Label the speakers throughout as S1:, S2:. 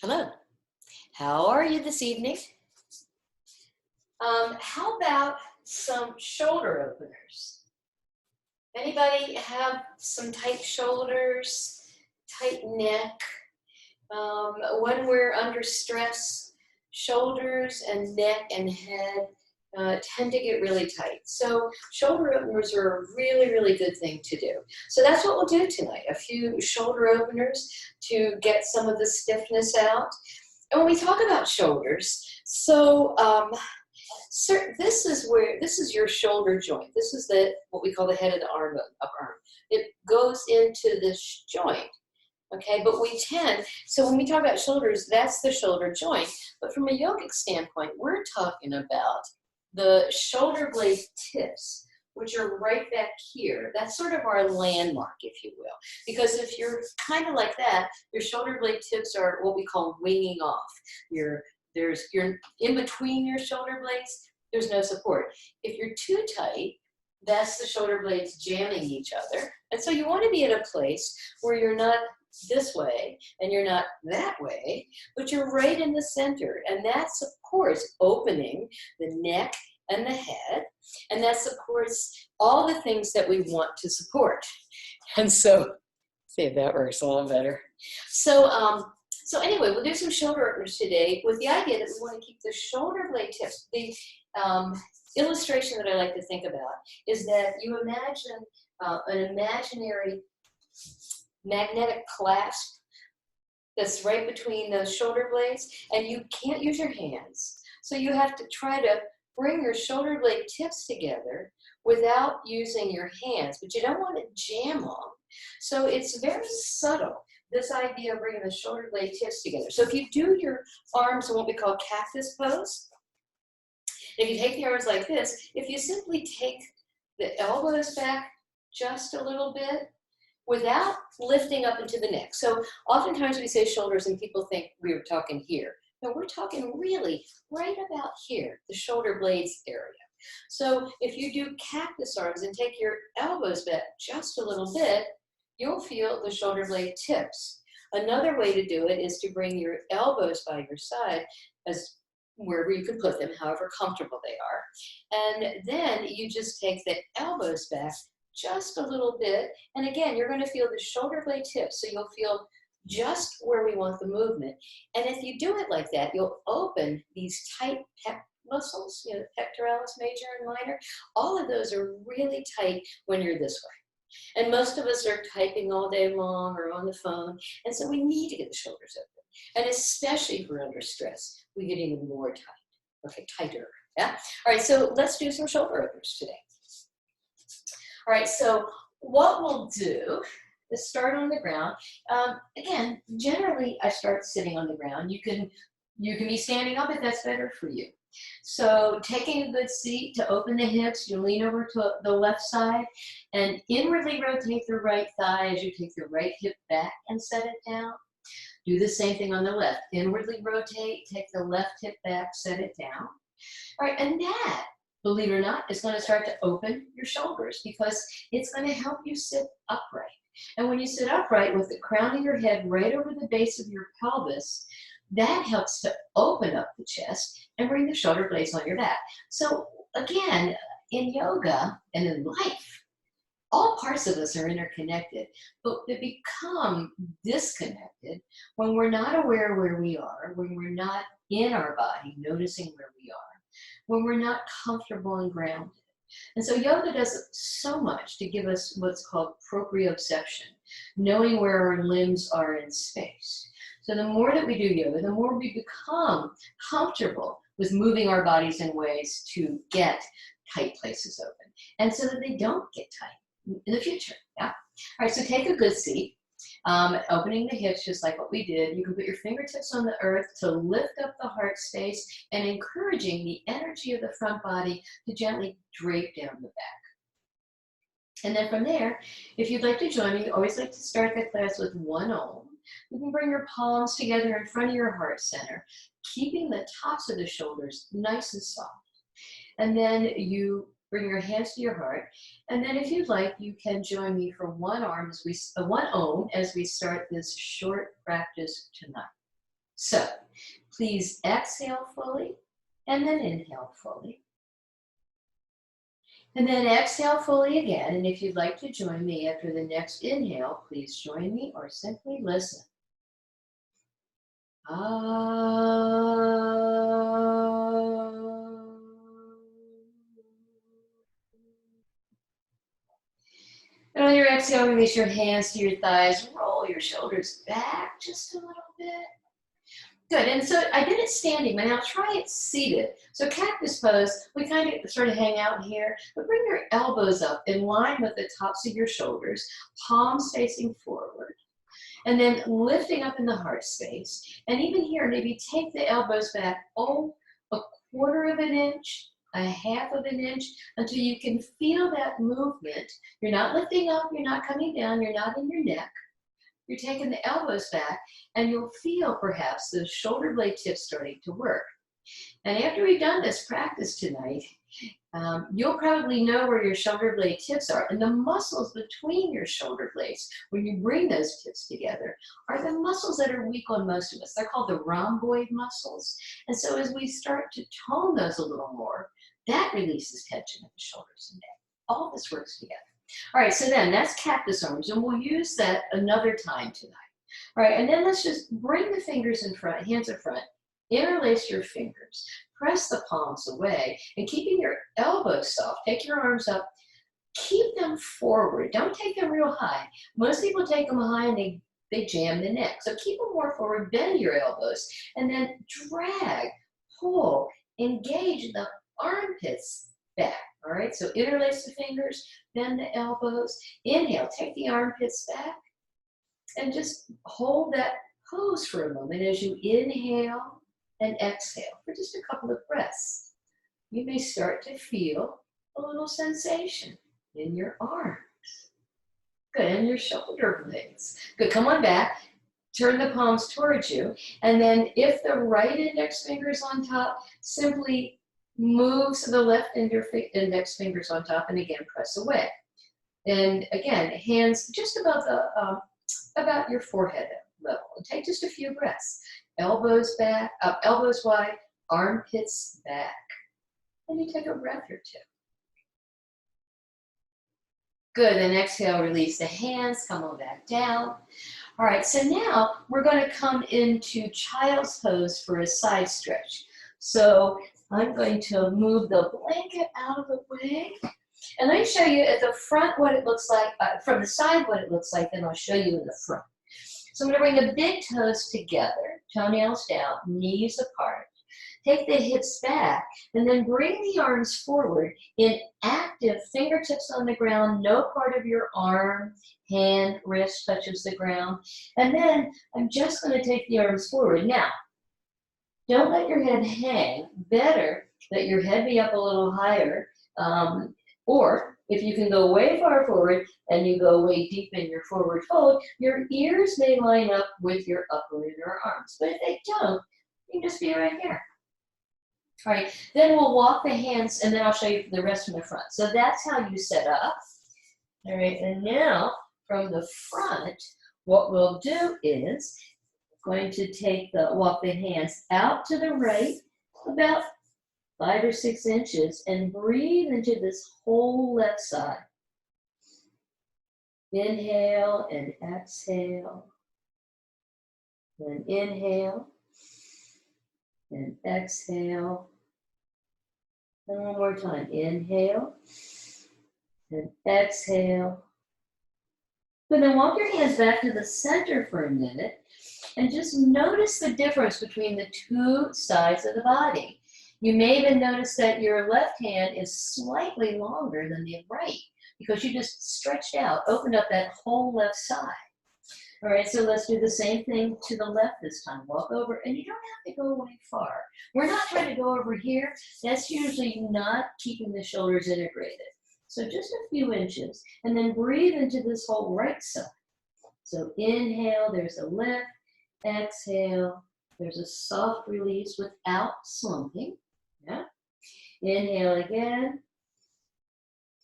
S1: Hello, how are you this evening? How about some shoulder openers? Anybody have some tight shoulders, tight neck? When we're under stress, shoulders and neck and head tend to get really tight. So shoulder openers are a really, really good thing to do. So that's what we'll do tonight, a few shoulder openers to get some of the stiffness out. And when we talk about shoulders, this is your shoulder joint. This is what we call the head of the arm, upper arm. It goes into this joint. Okay, but so when we talk about shoulders, that's the shoulder joint. But from a yogic standpoint, we're talking about the shoulder blade tips, which are right back here. That's sort of our landmark, if you will. Because if you're kind of like that, your shoulder blade tips are what we call winging off. You're in between your shoulder blades, there's no support. If you're too tight, that's the shoulder blades jamming each other. And so you want to be at a place where you're not this way and you're not that way, but you're right in the center. And that supports opening the neck and the head. And that supports all the things that we want to support. And so, see if that works a little better. So anyway, we'll do some shoulder openers today with the idea that we want to keep the shoulder blade tips. The illustration that I like to think about is that you imagine an imaginary magnetic clasp that's right between those shoulder blades, and you can't use your hands. So you have to try to bring your shoulder blade tips together without using your hands, but you don't want to jam them. So it's very subtle, this idea of bringing the shoulder blade tips together. So if you do your arms in what we call cactus pose, if you take the arms like this, if you simply take the elbows back just a little bit without lifting up into the neck. So oftentimes we say shoulders and people think we were talking here. No, we're talking really right about here, the shoulder blades area. So if you do cactus arms and take your elbows back just a little bit, you'll feel the shoulder blade tips. Another way to do it is to bring your elbows by your side, as wherever you can put them, however comfortable they are. And then you just take the elbows back just a little bit. And again, you're going to feel the shoulder blade tips. So you'll feel just where we want the movement. And if you do it like that, you'll open these tight pec muscles, you know, pectoralis major and minor. All of those are really tight when you're this way. And most of us are typing all day long or on the phone. And so we need to get the shoulders open. And especially if we're under stress, we get even more tight. Okay, tighter. Yeah? All right, so let's do some shoulder openers today. All right, so what we'll do is start on the ground. Again, generally I start sitting on the ground. You can be standing up if that's better for you. So taking a good seat to open the hips, you lean over to the left side and inwardly rotate the right thigh as you take the right hip back and set it down. Do the same thing on the left. Inwardly rotate, take the left hip back, set it down. All right, and that, believe it or not, is going to start to open your shoulders because it's going to help you sit upright. And when you sit upright with the crown of your head right over the base of your pelvis, that helps to open up the chest and bring the shoulder blades on your back. So again, in yoga and in life, all parts of us are interconnected, but they become disconnected when we're not aware where we are, when we're not in our body, noticing where we are, when we're not comfortable and grounded. And so yoga does so much to give us what's called proprioception, knowing where our limbs are in space. So the more that we do yoga, the more we become comfortable with moving our bodies in ways to get tight places open, and so that they don't get tight in the future. Yeah. All right, so take a good seat. Opening the hips just like what we did. You can put your fingertips on the earth to lift up the heart space and encouraging the energy of the front body to gently drape down the back. And then from there, if you'd like to join me, I always like to start the class with one Om. You can bring your palms together in front of your heart center, keeping the tops of the shoulders nice and soft. And then you bring your hands to your heart. And then if you'd like, you can join me for one Om as we start this short practice tonight. So please exhale fully and then inhale fully. And then exhale fully again. And if you'd like to join me after the next inhale, please join me or simply listen. And on your exhale, release your hands to your thighs. Roll your shoulders back just a little bit. Good, and so I did it standing, but now try it seated. So cactus pose, we kind of sort of hang out here, but bring your elbows up in line with the tops of your shoulders, palms facing forward, and then lifting up in the heart space. And even here, maybe take the elbows back, a quarter of an inch, a half of an inch, until you can feel that movement. You're not lifting up, you're not coming down, you're not in your neck. You're taking the elbows back, and you'll feel perhaps the shoulder blade tips starting to work. And after we've done this practice tonight, you'll probably know where your shoulder blade tips are. And the muscles between your shoulder blades, when you bring those tips together, are the muscles that are weak on most of us. They're called the rhomboid muscles. And so as we start to tone those a little more, that releases tension in the shoulders and neck. All of this works together. All right, so then that's cactus arms, and we'll use that another time tonight. All right, and then let's just bring the fingers in front, hands in front, interlace your fingers, press the palms away, and keeping your elbows soft, take your arms up, keep them forward. Don't take them real high. Most people take them high and they jam the neck. So keep them more forward, bend your elbows, and then drag, pull, engage the armpits back. All right, so interlace the fingers, bend the elbows, inhale, take the armpits back, and just hold that pose for a moment as you inhale and exhale for just a couple of breaths. You may start to feel a little sensation in your arms. Good, and your shoulder blades. Good, come on back, turn the palms towards you, and then if the right index finger is on top, simply move so the left index finger's on top, and again, press away. And again, hands just above about your forehead level. And take just a few breaths. Elbows back, elbows wide, armpits back. And you take a breath or two. Good, and exhale, release the hands, come on back down. All right, so now we're going to come into child's pose for a side stretch. So I'm going to move the blanket out of the way. And let me show you at the front what it looks like, from the side what it looks like, then I'll show you in the front. So I'm going to bring the big toes together, toenails down, knees apart. Take the hips back, and then bring the arms forward in active fingertips on the ground, no part of your arm, hand, wrist touches the ground. And then I'm just going to take the arms forward. Now, don't let your head hang. Better that your head be up a little higher. Or if you can go way far forward and you go way deep in your forward fold, your ears may line up with your upper inner arms. But if they don't, you can just be right here. All right, then we'll walk the hands, and then I'll show you the rest from the front. So that's how you set up. All right, and now from the front, what we'll do is going to walk the hands out to the right about 5 or 6 inches and breathe into this whole left side. Inhale and exhale. And inhale and exhale. And one more time. Inhale and exhale. But then walk your hands back to the center for a minute and just notice the difference between the two sides of the body. You may even notice that your left hand is slightly longer than the right because you just stretched out, opened up that whole left side. All right, so let's do the same thing to the left this time. Walk over, and you don't have to go away far. We're not trying to go over here. That's usually not keeping the shoulders integrated. So just a few inches, and then breathe into this whole right side. So inhale, there's a lift. Exhale, there's a soft release without slumping. Yeah. Inhale again,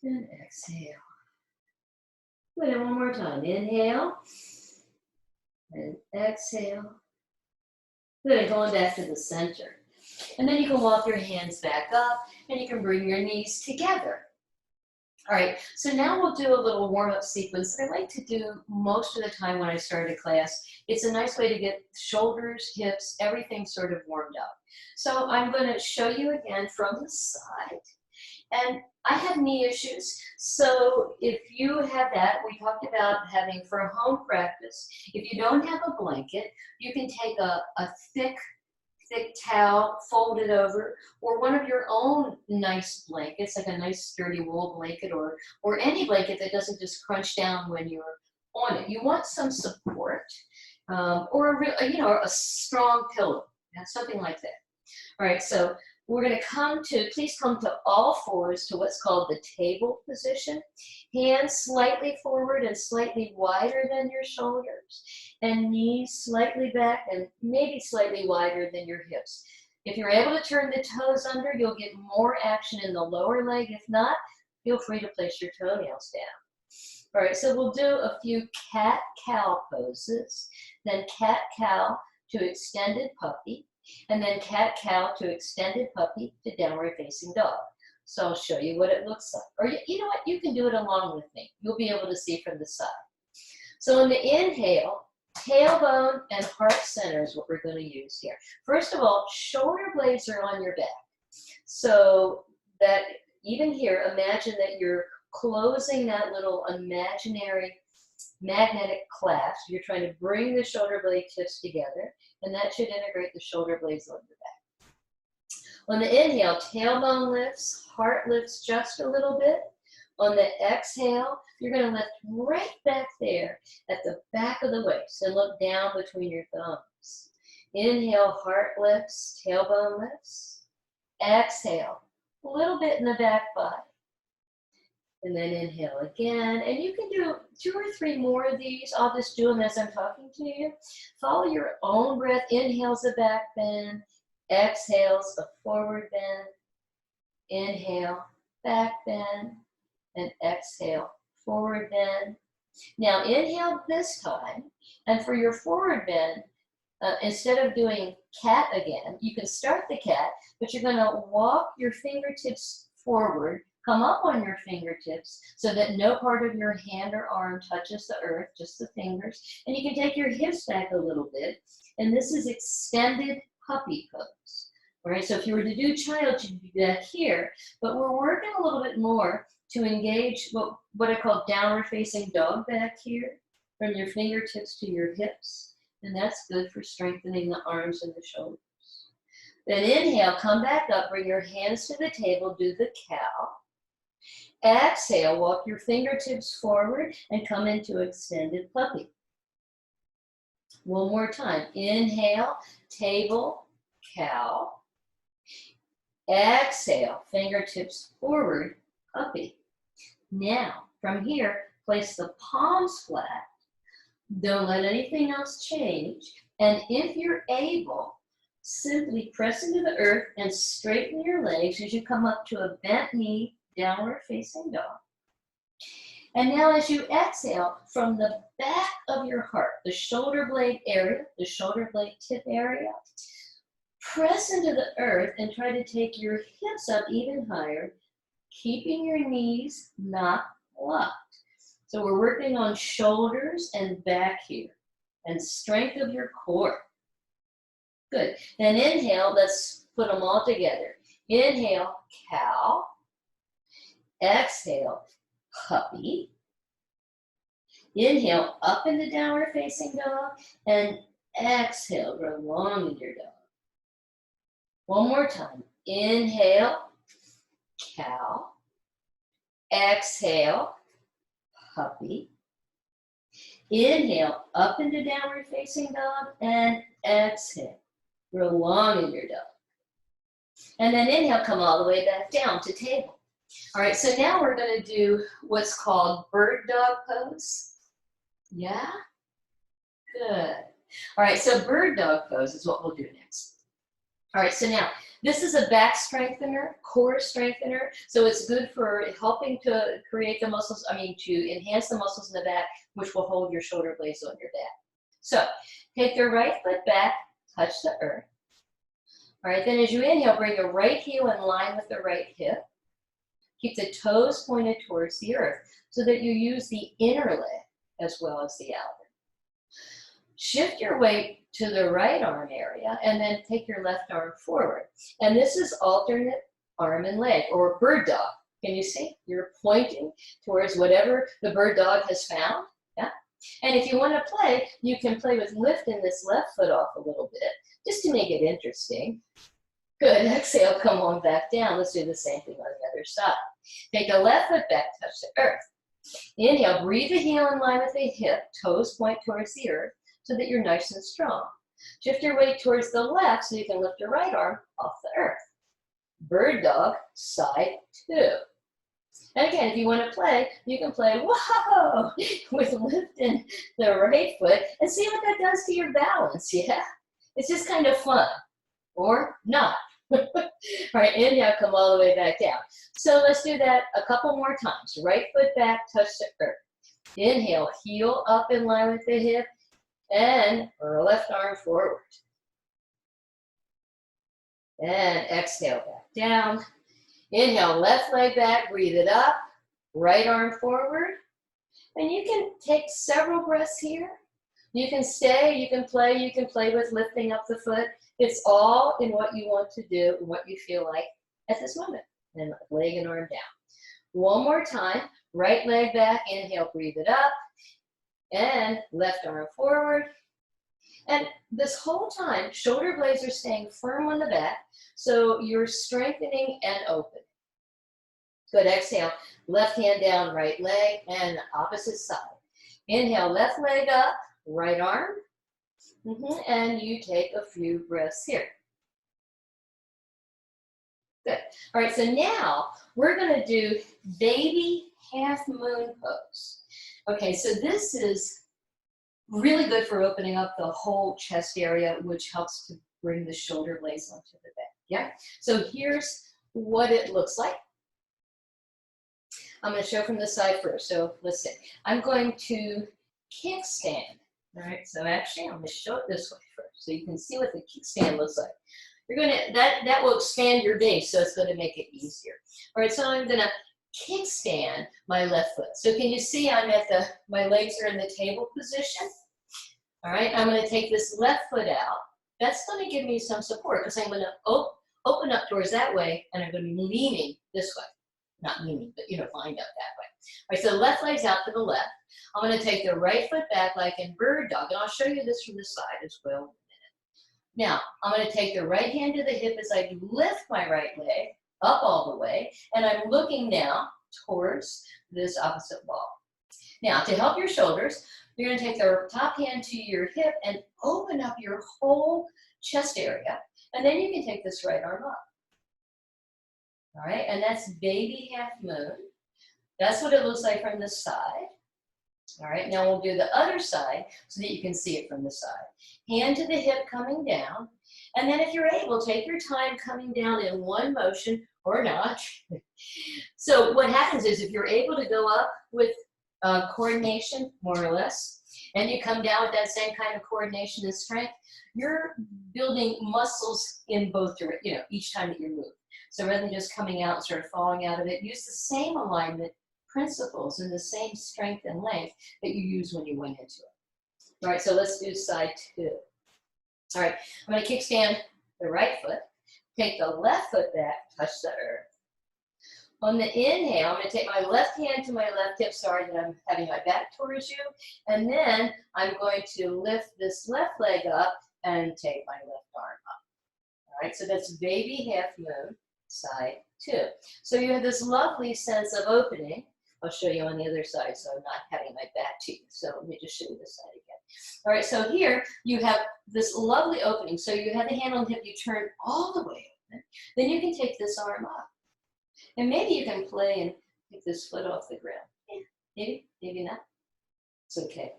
S1: and exhale. Good, and one more time. Inhale, and exhale. Good, going back to the center. And then you can walk your hands back up and you can bring your knees together. All right, so now we'll do a little warm-up sequence that I like to do most of the time when I start a class. It's a nice way to get shoulders, hips, everything sort of warmed up. So I'm going to show you again from the side. And I have knee issues, so if you have that, we talked about having for home practice, if you don't have a blanket, you can take a thick towel, fold it over, or one of your own nice blankets, like a nice sturdy wool blanket, or any blanket that doesn't just crunch down when you're on it. You want some support, or a strong pillow, something like that. All right, so we're going to please come to all fours to what's called the table position. Hands slightly forward and slightly wider than your shoulders, and knees slightly back and maybe slightly wider than your hips. If you're able to turn the toes under, you'll get more action in the lower leg. If not, feel free to place your toenails down. All right, so we'll do a few cat-cow poses, then cat-cow to extended puppy, and then cat-cow to extended puppy to downward facing dog. So I'll show you what it looks like. Or you know what, you can do it along with me. You'll be able to see from the side. So on the inhale, tailbone and heart center is what we're going to use here. First of all, shoulder blades are on your back. So that even here, imagine that you're closing that little imaginary magnetic clasp. You're trying to bring the shoulder blade tips together, and that should integrate the shoulder blades on your back. On the inhale, tailbone lifts, heart lifts just a little bit. On the exhale, you're going to lift right back there at the back of the waist and look down between your thumbs. Inhale, heart lifts, tailbone lifts. Exhale, a little bit in the back body. And then inhale again. And you can do 2 or 3 more of these. I'll just do them as I'm talking to you. Follow your own breath. Inhale's a back bend. Exhale's a forward bend. Inhale, back bend. And exhale, forward bend. Now inhale this time. And for your forward bend, instead of doing cat again, you can start the cat, but you're going to walk your fingertips forward. Come up on your fingertips so that no part of your hand or arm touches the earth, just the fingers. And you can take your hips back a little bit. And this is extended puppy pose. All right, so if you were to do child, you'd be back here. But we're working a little bit more to engage what I call downward facing dog back here, from your fingertips to your hips. And that's good for strengthening the arms and the shoulders. Then inhale, come back up, bring your hands to the table, do the cow. Exhale, walk your fingertips forward and come into extended puppy. One more time. Inhale, table, cow. Exhale, fingertips forward, puppy. Now, from here, place the palms flat. Don't let anything else change. And if you're able, simply press into the earth and straighten your legs as you come up to a bent knee, downward facing dog. And now as you exhale, from the back of your heart, the shoulder blade area, the shoulder blade tip area, press into the earth and try to take your hips up even higher, keeping your knees not locked. So we're working on shoulders and back here and strength of your core. Good. Then inhale, let's put them all together. Inhale, cow. Exhale, puppy. Inhale, up in the downward facing dog. And exhale, grow long in your dog. One more time. Inhale, cow. Exhale, puppy. Inhale, up into downward facing dog. And exhale, grow long in your dog. And then inhale, come all the way back down to table. All right, so now we're going to do what's called bird dog pose. Yeah? Good. All right, so bird dog pose is what we'll do next. All right, so now this is a back strengthener, core strengthener. So it's good for helping to create the muscles, to enhance the muscles in the back, which will hold your shoulder blades on your back. So take your right foot back, touch the earth. All right, then as you inhale, bring your right heel in line with the right hip. Keep the toes pointed towards the earth so that you use the inner leg as well as the outer. Shift your weight to the right arm area and then take your left arm forward. And this is alternate arm and leg, or bird dog. Can you see? You're pointing towards whatever the bird dog has found. Yeah. And if you want to play, you can play with lifting this left foot off a little bit, just to make it interesting. Good. Exhale, come on back down. Let's do the same thing on the other side. Take the left foot back, touch the earth. Inhale, breathe the heel in line with the hip, toes point towards the earth so that you're nice and strong. Shift your weight towards the left so you can lift your right arm off the earth. Bird dog, side 2. And again, if you want to play, you can play, whoa, with lifting the right foot and see what that does to your balance, yeah? It's just kind of fun, or not. All right, inhale, come all the way back down. So let's do that a couple more times. Right foot back, touch the earth. Inhale, heel up in line with the hip, and left arm forward. And exhale, back down. Inhale, left leg back, breathe it up, right arm forward. And you can take several breaths here. You can stay, you can play with lifting up the foot. It's all in what you want to do and what you feel like at this moment. And leg and arm down. One more time, right leg back, inhale, breathe it up, and left arm forward. And this whole time, shoulder blades are staying firm on the back, so you're strengthening and opening. Good, exhale, left hand down, right leg, and opposite side. Inhale, left leg up, right arm, and you take a few breaths here. Good. All right, so now we're going to do baby half moon pose. Okay, so this is really good for opening up the whole chest area, which helps to bring the shoulder blades onto the back. Yeah. So here's what it looks like. I'm going to show from the side first. So let's see. I'm going to kickstand. All right. So actually, I'm going to show it this way first, so you can see what the kickstand looks like. You're going to that will expand your base, so it's going to make it easier. All right. So I'm going to kickstand my left foot. So can you see I'm at my legs are in the table position? All right, I'm going to take this left foot out. That's going to give me some support because I'm going to open up towards that way, and I'm going to be leaning this way. Not leaning, but lined up that way. All right, so the left leg's out to the left. I'm going to take the right foot back like in bird dog, and I'll show you this from the side as well in a minute. Now, I'm going to take the right hand to the hip as I lift my right leg up all the way, and I'm looking now towards this opposite wall. Now, to help your shoulders, you're going to take the top hand to your hip and open up your whole chest area, and then you can take this right arm up. All right, and that's baby half moon. That's what it looks like from the side. All right, now we'll do the other side so that you can see it from the side. Hand to the hip coming down, and then if you're able, take your time coming down in one motion or not. So what happens is if you're able to go up with coordination, more or less, and you come down with that same kind of coordination and strength, you're building muscles in both directions, each time that you move. So rather than just coming out and sort of falling out of it, use the same alignment principles and the same strength and length that you used when you went into it. All right, so let's do side 2. All right, I'm going to kickstand the right foot, take the left foot back, touch the earth. On the inhale, I'm going to take my left hand to my left hip, sorry that I'm having my back towards you, and then I'm going to lift this left leg up and take my left arm up. All right, so that's baby half moon, side 2. So you have this lovely sense of opening. I'll show you on the other side, so I'm not having my back to you. So let me just show you this side again. All right, so here you have this lovely opening. So you have the hand on the hip, you turn all the way open. Then you can take this arm up. And maybe you can play and pick this foot off the ground. Yeah, maybe, maybe not. It's okay.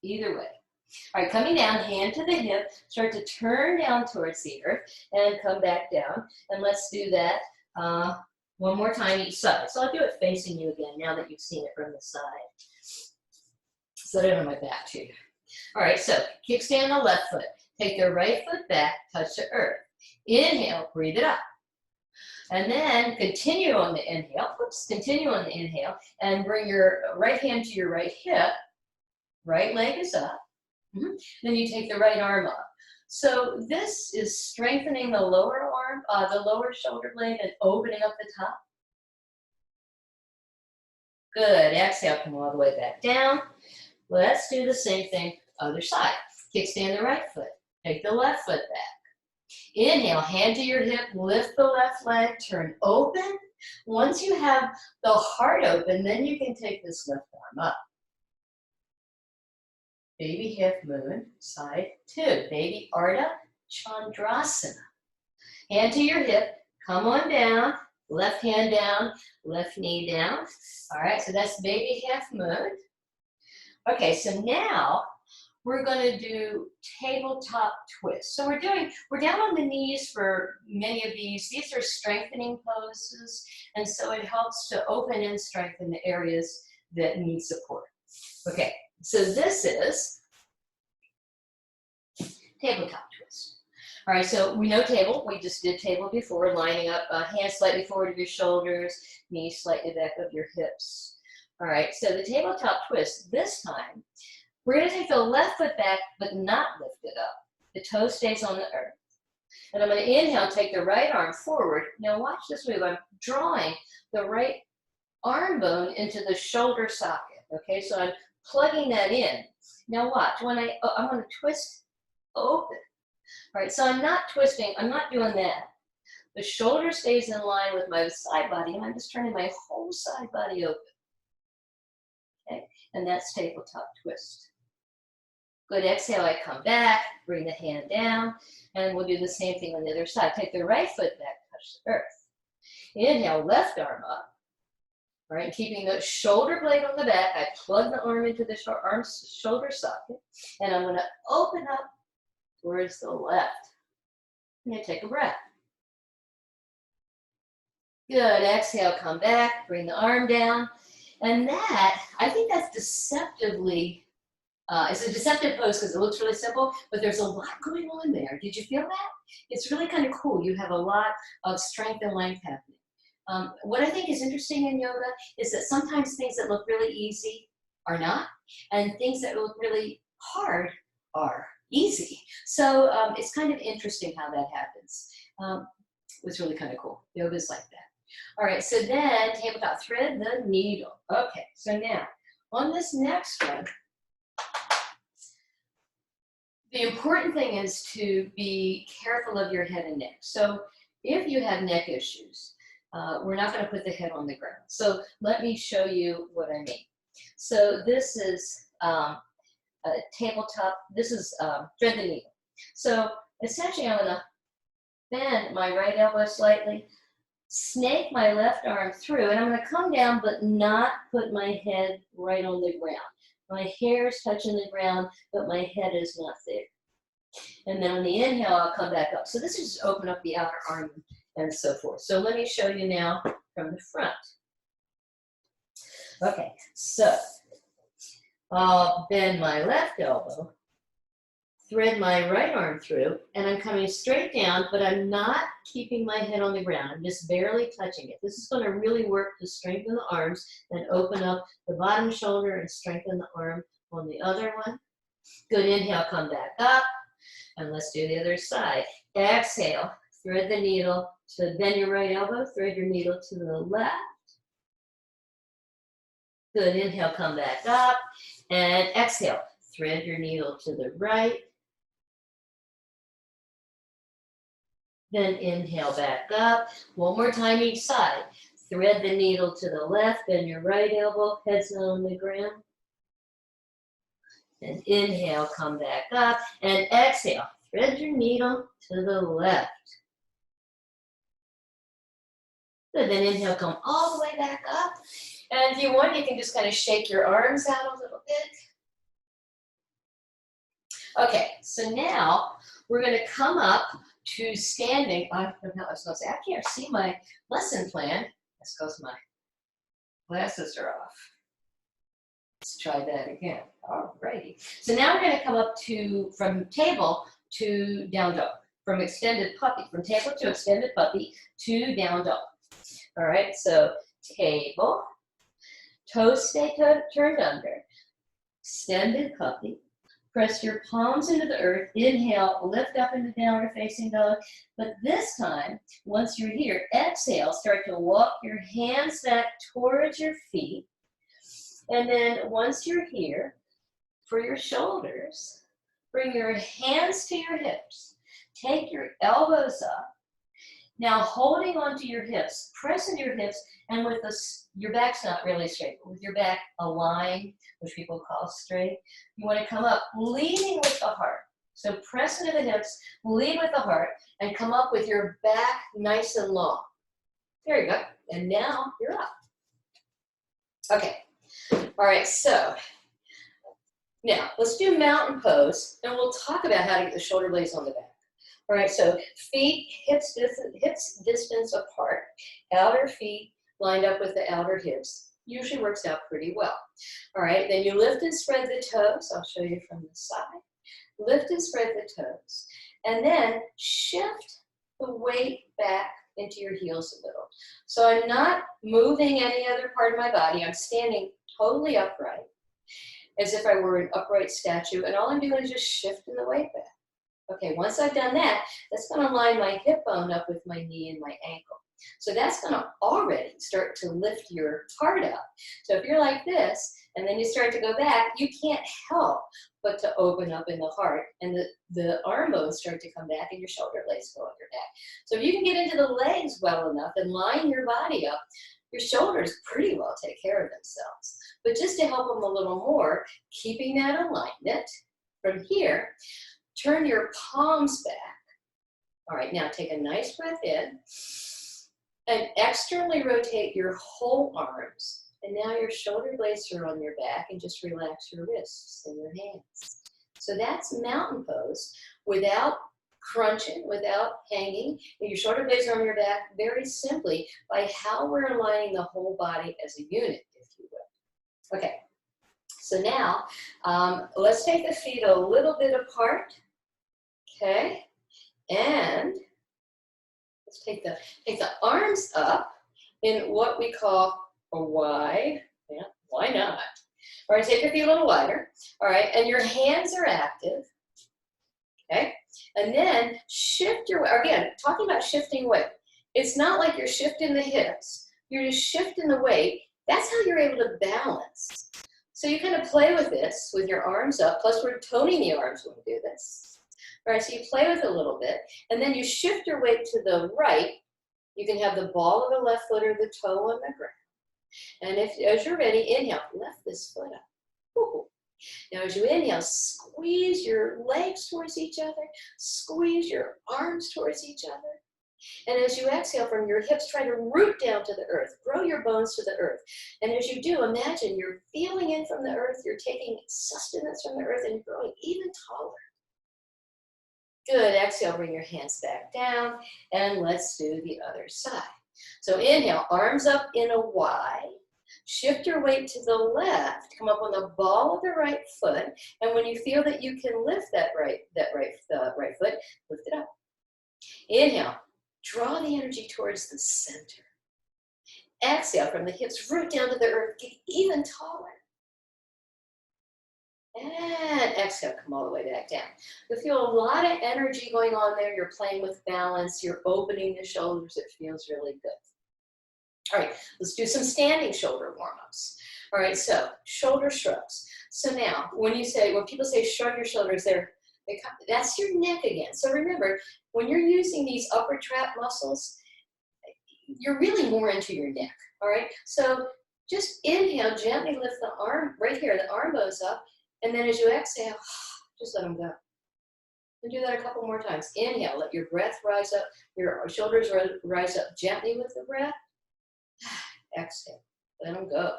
S1: Either way. All right, coming down, hand to the hip, start to turn down towards the earth and come back down. And let's do that one more time each side. So I'll do it facing you again now that you've seen it from the side. So I don't have my back to you. All right, so kickstand the left foot. take the right foot back, touch the earth. Inhale, breathe it up. And then continue on the inhale, continue on the inhale, and bring your right hand to your right hip, right leg is up. Then you take the right arm up. So this is strengthening the lower arm, the lower shoulder blade, and opening up the top. Good, exhale, come all the way back down. Let's do the same thing, other side. Kickstand the right foot, take the left foot back. Inhale, hand to your hip, lift the left leg, turn open. Once you have the heart open, then you can take this left arm up. Baby hip moon, side 2. Baby Ardha Chandrasana. Hand to your hip, come on down, left hand down, left knee down. All right, so that's baby half moon. Okay, so now we're going to do tabletop twist. So we're down on the knees for many of these. These are strengthening poses, and so it helps to open and strengthen the areas that need support. Okay, so this is tabletop twist. All right, so we know table. We just did table before, lining up, hands slightly forward of your shoulders, knees slightly back of your hips. All right, so the tabletop twist, this time, we're going to take the left foot back, but not lift it up. The toe stays on the earth. And I'm going to inhale, take the right arm forward. Now watch this move. I'm drawing the right arm bone into the shoulder socket. Okay, so I'm plugging that in. Now watch, when I'm going to twist open. All right, so I'm not twisting, I'm not doing that. The shoulder stays in line with my side body, and I'm just turning my whole side body open. Okay, and that's tabletop twist. Good, exhale, I come back, bring the hand down, and we'll do the same thing on the other side. Take the right foot back, touch the earth. Inhale, left arm up. All right, keeping the shoulder blade on the back, I plug the arm into the shoulder socket, and I'm going to open up towards the left. I'm going to take a breath. Good, exhale, come back, bring the arm down. And that, I think that's deceptively, it's a deceptive pose because it looks really simple, but there's a lot going on there. Did you feel that? It's really kind of cool. You have a lot of strength and length happening. What I think is interesting in yoga is that sometimes things that look really easy are not, and things that look really hard are easy. So it's kind of interesting how that happens. It's really kind of cool. Yoga's like that. All right, so then tabletop, thread the needle. Okay, so now on this next one, the important thing is to be careful of your head and neck. So if you have neck issues, we're not going to put the head on the ground. So let me show you what I mean. So this is a tabletop, this is thread the needle. So essentially I'm going to bend my right elbow slightly, snake my left arm through, and I'm going to come down but not put my head right on the ground. My hair is touching the ground, but my head is not there. And then on the inhale, I'll come back up. So this is just open up the outer arm and so forth. So let me show you now from the front. Okay, so I'll bend my left elbow, thread my right arm through, and I'm coming straight down, but I'm not keeping my head on the ground. I'm just barely touching it. This is going to really work to strengthen the arms and open up the bottom shoulder and strengthen the arm on the other one. Good, inhale, come back up, and let's do the other side. Exhale, thread the needle to bend your right elbow, thread your needle to the left. Good, inhale, come back up, and exhale, thread your needle to the right. Then inhale back up. One more time each side. Thread the needle to the left, bend your right elbow, head's not on the ground. And inhale, come back up, and exhale, thread your needle to the left. Good, then inhale, come all the way back up. And if you want, you can just kind of shake your arms out a little bit. Okay, so now we're going to come up to standing. I don't know what I was going to say. I can't see my lesson plan. That's because my glasses are off. Let's try that again. All righty. So now we're going to come up to, from table, to down dog. From extended puppy, from table to extended puppy to down dog. All right, so table, toes stay turned under, extended puppy. Press your palms into the earth. Inhale, lift up into downward facing dog. But this time, once you're here, exhale, start to walk your hands back towards your feet. And then once you're here, for your shoulders, bring your hands to your hips. Take your elbows up. Now holding onto your hips, press into your hips, and with your back's not really straight, but with your back aligned, which people call straight, you want to come up leading with the heart. So press into the hips, lead with the heart, and come up with your back nice and long. There you go. And now you're up. Okay. All right, so now let's do mountain pose, and we'll talk about how to get the shoulder blades on the back. All right, so feet, hips distance apart, outer feet lined up with the outer hips. Usually works out pretty well. All right, then you lift and spread the toes. I'll show you from the side. Lift and spread the toes. And then shift the weight back into your heels a little. So I'm not moving any other part of my body. I'm standing totally upright, as if I were an upright statue. And all I'm doing is just shifting the weight back. Okay, once I've done that, that's going to line my hip bone up with my knee and my ankle. So that's going to already start to lift your heart up. So if you're like this, and then you start to go back, you can't help but to open up in the heart, and the arm bones start to come back, and your shoulder blades go on your back. So if you can get into the legs well enough and line your body up, your shoulders pretty well take care of themselves. But just to help them a little more, keeping that alignment from here, turn your palms back. All right, now take a nice breath in and externally rotate your whole arms. And now your shoulder blades are on your back, and just relax your wrists and your hands. So that's mountain pose without crunching, without hanging. And your shoulder blades are on your back very simply by how we're aligning the whole body as a unit, if you will. Okay, so now let's take the feet a little bit apart. Okay, and let's take the arms up in what we call a Y. Yeah, why not? All right, take your feet a little wider. All right, and your hands are active. Okay, and then shift your, again, talking about shifting weight. It's not like you're shifting the hips. You're just shifting the weight. That's how you're able to balance. So you kind of play with this with your arms up, plus we're toning the arms when we do this. All right, so you play with it a little bit, and then you shift your weight to the right. You can have the ball of the left foot or the toe on the ground. And as you're ready, inhale, lift this foot up. Woo-hoo. Now as you inhale, squeeze your legs towards each other, squeeze your arms towards each other. And as you exhale from your hips, try to root down to the earth, grow your bones to the earth. And as you do, imagine you're feeling in from the earth, you're taking sustenance from the earth, and you're growing even taller. Good, exhale, bring your hands back down, and let's do the other side. So inhale, arms up in a Y, shift your weight to the left, come up on the ball of the right foot, and when you feel that you can lift that right foot, lift it up. Inhale, draw the energy towards the center. Exhale from the hips, root down to the earth, get even taller. And exhale, come all the way back down. You'll feel a lot of energy going on there. You're playing with balance. You're opening the shoulders. It feels really good. All right, let's do some standing shoulder warm-ups. All right, so shoulder shrugs. So now, when people say shrug your shoulders, that's your neck again. So remember, when you're using these upper trap muscles, you're really more into your neck. All right, so just inhale, gently lift the arm, right here, the arm bows up. And then as you exhale, just let them go. And do that a couple more times. Inhale, let your breath rise up, your shoulders rise up gently with the breath. Exhale, let them go.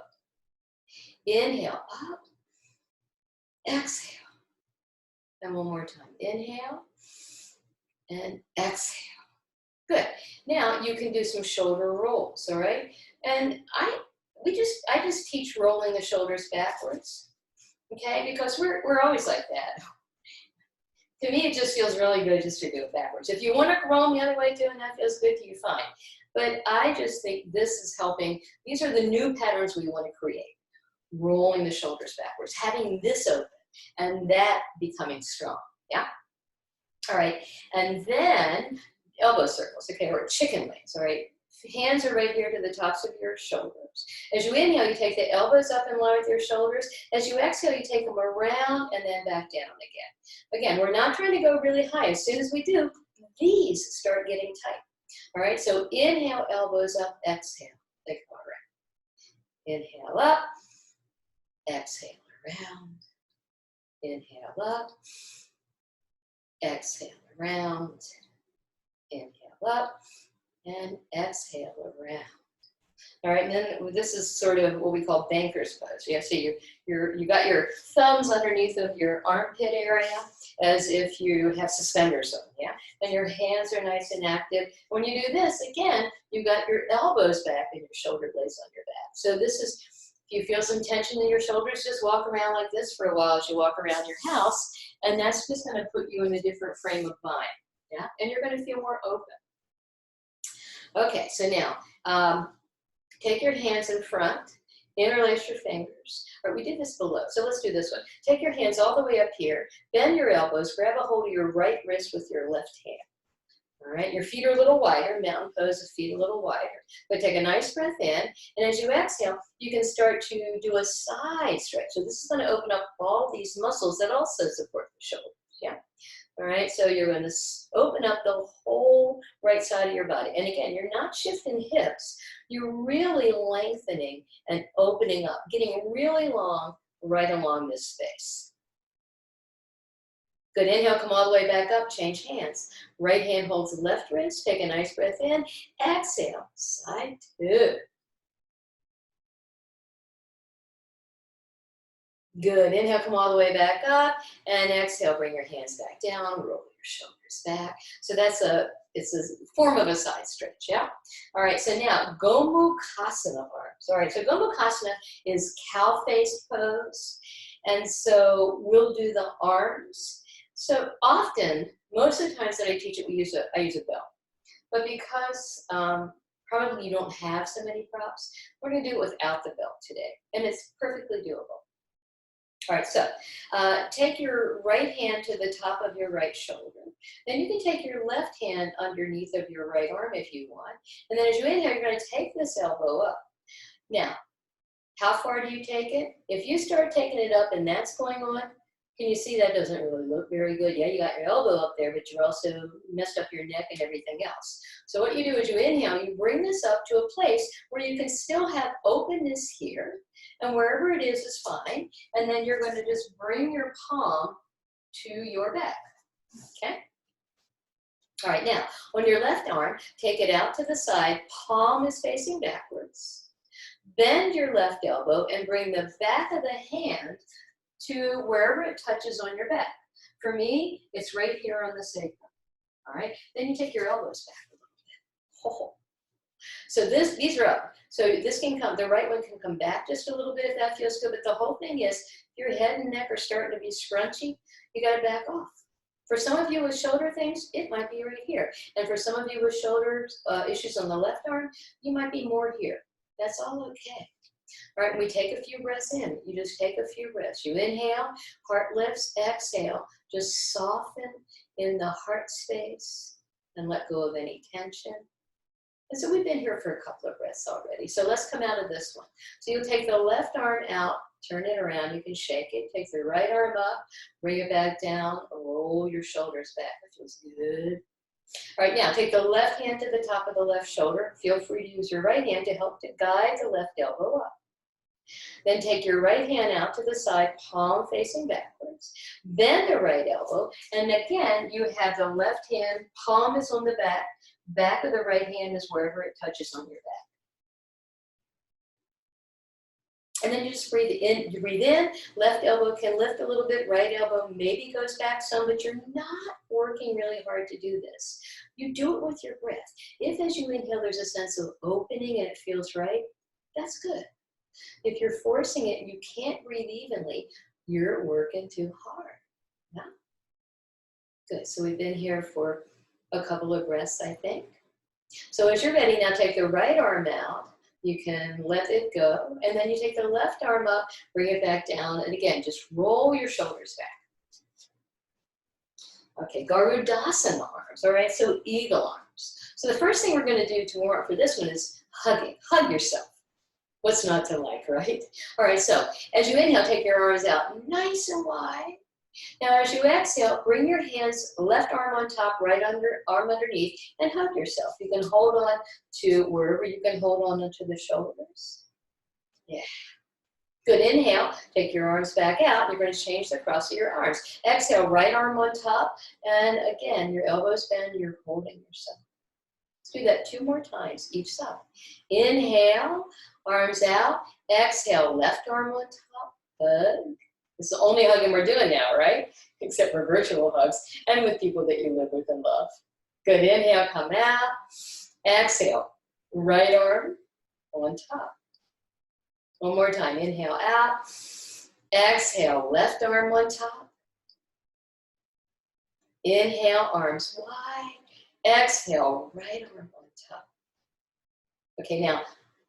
S1: Inhale, up. Exhale. And one more time. Inhale and exhale. Good. Now you can do some shoulder rolls, all right? And I just teach rolling the shoulders backwards. Okay, because we're always like that. To me, it just feels really good just to do it backwards. If you want to roll the other way too and that feels good to you, fine. But I just think this is helping. These are the new patterns we want to create. Rolling the shoulders backwards, having this open, and that becoming strong, yeah? All right, and then elbow circles, okay, or chicken wings, all right? Hands are right here to the tops of your shoulders. As you inhale, you take the elbows up in line with your shoulders. As you exhale, you take them around and then back down again. Again, we're not trying to go really high. As soon as we do, these start getting tight. All right, so inhale, elbows up, exhale, they come around. Inhale up, exhale around. Inhale up, exhale around. Inhale up, and exhale around. All right, and then this is sort of what we call banker's pose. Yeah, so you got your thumbs underneath of your armpit area as if you have suspenders on, yeah? And your hands are nice and active. When you do this, again, you got your elbows back and your shoulder blades on your back. So this is, if you feel some tension in your shoulders, just walk around like this for a while as you walk around your house, and that's just gonna put you in a different frame of mind, yeah? And you're gonna feel more open. Okay, so now, take your hands in front, interlace your fingers. Or we did this below, so let's do this one. Take your hands all the way up here, bend your elbows, grab a hold of your right wrist with your left hand. All right, your feet are a little wider, mountain pose, the feet a little wider. But take a nice breath in, and as you exhale, you can start to do a side stretch. So this is gonna open up all these muscles that also support the shoulders, yeah? All right, so you're going to open up the whole right side of your body. And again, you're not shifting hips. You're really lengthening and opening up, getting really long right along this space. Good, inhale, come all the way back up, change hands. Right hand holds the left wrist, take a nice breath in. Exhale, side two. Good, inhale, come all the way back up, and exhale, bring your hands back down, roll your shoulders back. So it's a form of a side stretch, yeah? All right, so now, Gomukhasana arms. All right, so Gomukhasana is cow-faced pose, and so we'll do the arms. So often, most of the times that I teach it, I use a belt. But because probably you don't have so many props, we're gonna do it without the belt today, and it's perfectly doable. All right, so take your right hand to the top of your right shoulder. Then you can take your left hand underneath of your right arm if you want. And then as you inhale, you're going to take this elbow up. Now, how far do you take it? If you start taking it up and that's going on, can you see that doesn't really look very good? Yeah, you got your elbow up there, but you're also messed up your neck and everything else. So what you do is you inhale, you bring this up to a place where you can still have openness here, and wherever it is fine. And then you're going to just bring your palm to your back, okay? All right, now, on your left arm, take it out to the side, palm is facing backwards. Bend your left elbow and bring the back of the hand to wherever it touches on your back. For me, it's right here on the sacrum, all right? Then you take your elbows back a little bit. Oh. So these are up. So this can come, the right one can come back just a little bit if that feels good, but the whole thing is, if your head and neck are starting to be scrunchy, you gotta back off. For some of you with shoulder things, it might be right here. And for some of you with shoulder issues on the left arm, you might be more here. That's all okay. All right, we take a few breaths in. You just take a few breaths. You inhale, heart lifts, exhale. Just soften in the heart space and let go of any tension. And so we've been here for a couple of breaths already. So let's come out of this one. So you'll take the left arm out, turn it around. You can shake it. Take the right arm up, bring it back down, roll your shoulders back. That feels good. All right, now take the left hand to the top of the left shoulder. Feel free to use your right hand to help to guide the left elbow up. Then take your right hand out to the side, palm facing backwards. Bend the right elbow, and again, you have the left hand, palm is on the back. Back of the right hand is wherever it touches on your back. And then you just breathe in. You breathe in, left elbow can lift a little bit, right elbow maybe goes back some, but you're not working really hard to do this. You do it with your breath. If as you inhale, there's a sense of opening and it feels right, that's good. If you're forcing it and you can't breathe evenly, you're working too hard. Yeah? Good, so we've been here for a couple of breaths, I think. So as you're ready, now take the right arm out. You can let it go, and then you take the left arm up, bring it back down, and again, just roll your shoulders back. Okay, Garudasana arms, all right, so eagle arms. So the first thing we're gonna do to warm up for this one is hugging. Hug yourself. What's not to like, right? All right, so as you inhale, take your arms out nice and wide. Now as you exhale, bring your hands, left arm on top, arm underneath, and hug yourself. You can hold on to wherever you can hold on to the shoulders. Yeah. Good, inhale, take your arms back out. You're going to change the cross of your arms. Exhale, right arm on top, and again, your elbows bend, you're holding yourself. Let's do that 2 more times, each side. Inhale, arms out. Exhale, left arm on top, hug. It's the only hugging we're doing now, right? Except for virtual hugs and with people that you live with and love. Good, inhale, come out. Exhale, right arm on top. One more time, inhale out. Exhale, left arm on top. Inhale, arms wide. Exhale, right arm on top. Okay, now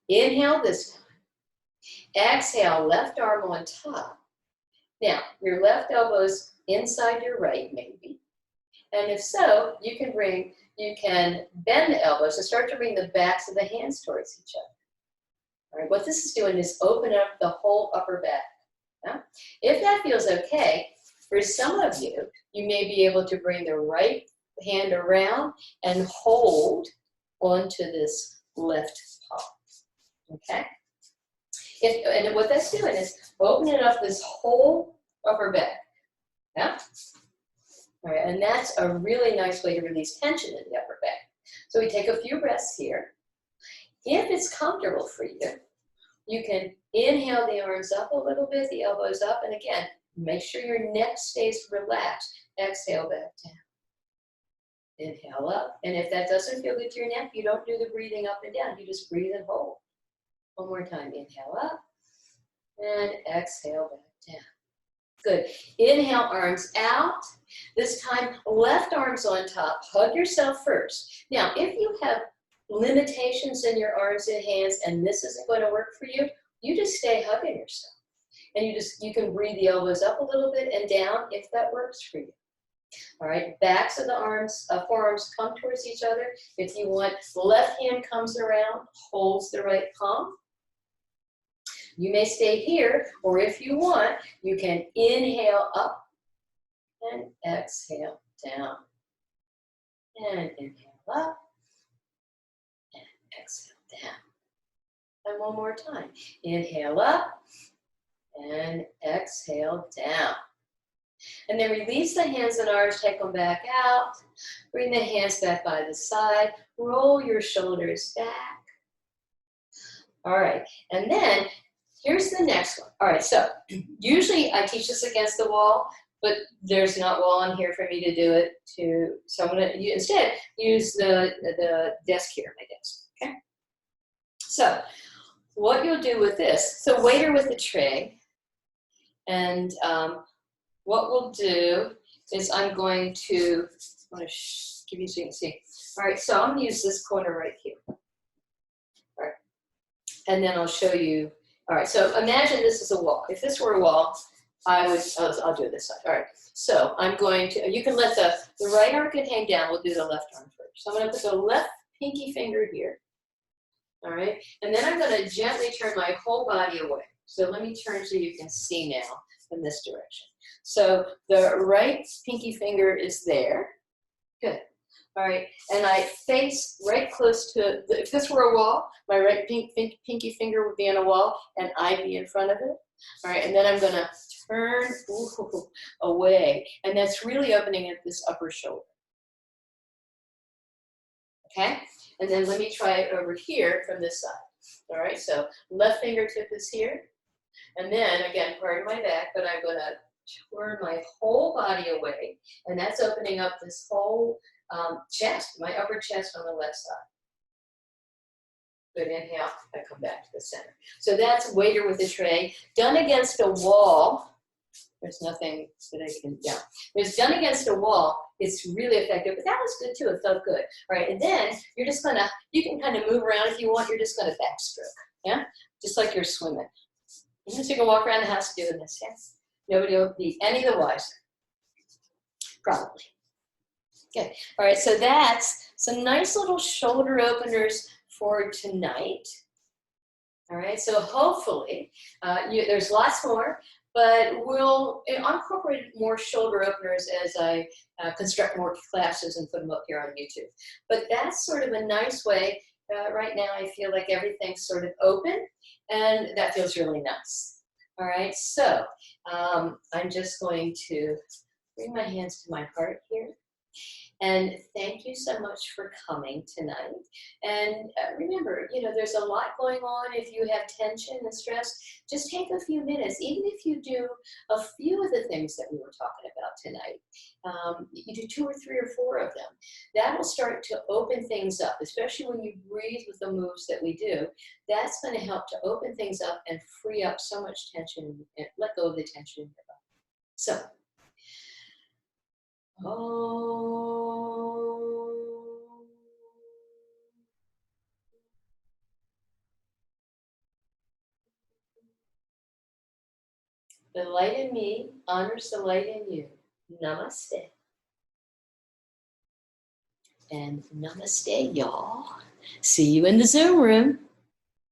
S1: inhale this time. Exhale, left arm on top. Now, your left elbow's inside your right, maybe. And if so, you can bend the elbows and start to bring the backs of the hands towards each other. All right, what this is doing is open up the whole upper back. Yeah? If that feels okay, for some of you, you may be able to bring the right hand around and hold onto this left palm. Okay? And what that's doing is opening up this whole upper back. Yeah? All right, and that's a really nice way to release tension in the upper back. So we take a few breaths here. If it's comfortable for you, you can inhale the arms up a little bit, the elbows up, and again, make sure your neck stays relaxed. Exhale back down. Inhale up, and if that doesn't feel good to your neck, you don't do the breathing up and down, you just breathe and hold. One more time, inhale up, and exhale back down. Good, inhale, arms out. This time, left arms on top, hug yourself first. Now, if you have limitations in your arms and hands and this isn't going to work for you, you just stay hugging yourself. And you can breathe the elbows up a little bit and down if that works for you. All right, backs of the arms, forearms come towards each other. If you want, the left hand comes around, holds the right palm. You may stay here, or if you want, you can inhale up and exhale down. And inhale up and exhale down. And one more time. Inhale up and exhale down. And then release the hands and arms, take them back out. Bring the hands back by the side. Roll your shoulders back. All right, and then here's the next one. All right, so usually I teach this against the wall, but there's not wall on here for me to do it so I'm gonna instead use the desk here, my desk, okay? So what you'll do with this, so waiter with the tray, and what we'll do is I'm going to give you so you can see. All right, so I'm gonna use this corner right here. All right, and then I'll show you. All right, so imagine this is a wall. If this were a wall, I'll do it this side. All right, so I'm going to, you can let the right arm can hang down. We'll do the left arm first. So I'm gonna put the left pinky finger here. All right, and then I'm gonna gently turn my whole body away. So let me turn so you can see now in this direction. So the right pinky finger is there. Good. All right, and I face right close to, if this were a wall, my right pinky finger would be on a wall and I'd be in front of it. All right, and then I'm gonna turn away, and that's really opening at this upper shoulder. Okay, and then let me try it over here from this side. All right, so left fingertip is here, and then again, pardon my back, but I'm gonna turn my whole body away, and that's opening up this whole chest, my upper chest on the left side. Good, inhale, I come back to the center. So that's waiter with the tray. Done against a wall, There's nothing that I can, yeah. There's done against a wall. It's really effective, but that was good too. It felt good. All right, and then you're just gonna, you can kind of move around if you want. You're just gonna backstroke, yeah? Just like you're swimming. You can walk around the house doing this, yes? Nobody will be any the wiser. Probably. Okay, all right, so that's some nice little shoulder openers for tonight. All right, so hopefully, there's lots more, but we'll incorporate more shoulder openers as I construct more classes and put them up here on YouTube. But that's sort of a nice way. Right now, I feel like everything's sort of open, and that feels really nice. All right, so I'm just going to bring my hands to my heart here. And thank you so much for coming tonight. And remember, you know, there's a lot going on. If you have tension and stress, just take a few minutes. Even if you do a few of the things that we were talking about tonight, you do 2 or 3 or 4 of them. That will start to open things up, especially when you breathe with the moves that we do. That's going to help to open things up and free up so much tension and let go of the tension in your body. So, the light in me honors the light in you. Namaste. And namaste, y'all. See you in the Zoom room.